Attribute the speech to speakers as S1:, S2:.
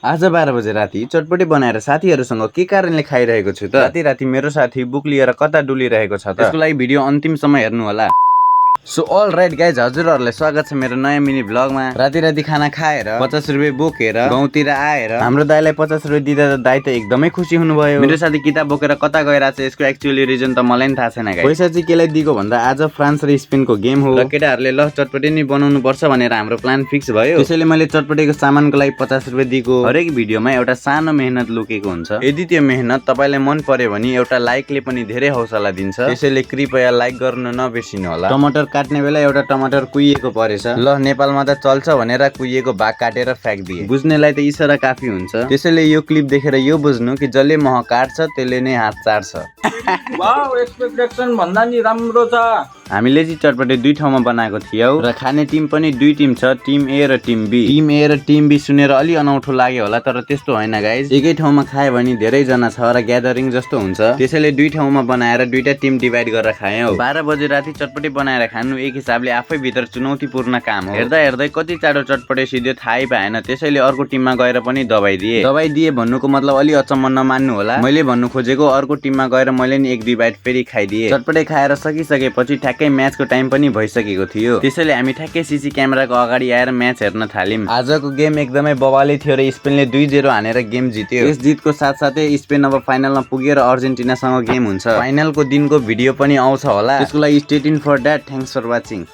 S1: आज 12 बजे राति चटपटी बनाएर साथीहरूसँग के कारणले खाइरहेको छु त? राति मेरो साथी बुक लिएर कता डुलिरहेको छ त? यसको लागि भिडियो अन्तिमसम्म हेर्नु होला। सो अल राइट गाइज, हजुरहरूलाई स्वागत छ मेरो नयाँ मिनी भ्लगमा। राति खाना खाएर 50 रुपियाँ बोकेर गाउँतिर आएर हाम्रो दाइलाई 50 रुपियाँ दिँदा त दाइ त एकदमै खुसी हुनुभयो। मेरो साथी किताब बोकेर कता गइरहेछ यसको एक्चुअली रिजन त मलाई पनि थाहा छैन गाइज। पैसा चाहिँ केलाई दिएको भन्दा आज फ्रान्स र स्पेनको गेम हो र केटाहरूले ल चटपटी नै बनाउनु पर्छ भनेर हाम्रो प्लान फिक्स भयो। त्यसैले मैले चटपटीको सामानको लागि 50 रुपियाँ दिएको। हरेक भिडियोमा एउटा सानो मेहनत लुकेको हुन्छ। यदि त्यो मेहनत तपाईलाई मन पर्यो भने एउटा लाइकले पनि धेरै हौसला दिन्छ। त्यसैले कृपया लाइक गर्न नबिर्सिनु होला। टमाटर काट्ने बेला एउटा टमाटर कुहिएको परेछ। ल नेपालमा त चल्छ भनेर कुहिएको भाग काटेर फ्याँक्दिए। बुझ्नेलाई त इशारा काफी हुन्छ। त्यसैले यो क्लिप देखेर यो बुझ्नु कि जसले मह काट्छ त्यसले नै हात चाट्छ।
S2: वाउ, एक्सपेक्टेसन भन्दा नि राम्रो छ।
S1: हामीले चाहिँ चटपटी दुई ठाउँमा बनाएको थियौ र खाने टिम पनि दुई टिम छ, टिम ए र टिम बी। टिम ए र टिम बी सुनेर अलि अनौठो लाग्यो होला, तर त्यस्तो होइन गाइज। एकै ठाउँमा खायो भने धेरै जना छ र ग्यादरिङ जस्तो हुन्छ। त्यसैले दुई ठाउँमा बनाएर दुईटा टिम डिभाइड गरेर खायौ। 12 बजे राति चटपटी बनाएर खानु एक हिसाबले आफै भित्र चुनौतीपूर्ण काम हो। हेर्दा हेर्दै कति चाँडो चटपटी सिध्यो थाहै पाएन। त्यसैले अर्को टिममा गएर पनि दबाई दिए भन्नुको मतलब अलि अचम्म नमान्नु होला। मैले भन्नु खोजेको अर्को टिममा गएर मैले नि एक दुई बाइट फेरि खाइदिए। चटपटी खाएर सकिसकेपछि ठ्याक्कै म्याचको टाइम पनि भइसकेको थियो। त्यसैले हामी ठ्याक्कै सीसी क्यामेराको अगाडि आएर म्याच हेर्न थाल्यौं। आजको गेम एकदमै बवाली थियो र स्पेनले 2-0 हानेर गेम जित्यो। यस जितको साथसाथै स्पेन अब फाइनलमा पुगेर अर्जेन्टिनासँग गेम हुन्छ। फाइनलको दिनको भिडियो पनि आउँछ होला। त्यसको लागि stay tuned for that. Thanks for watching.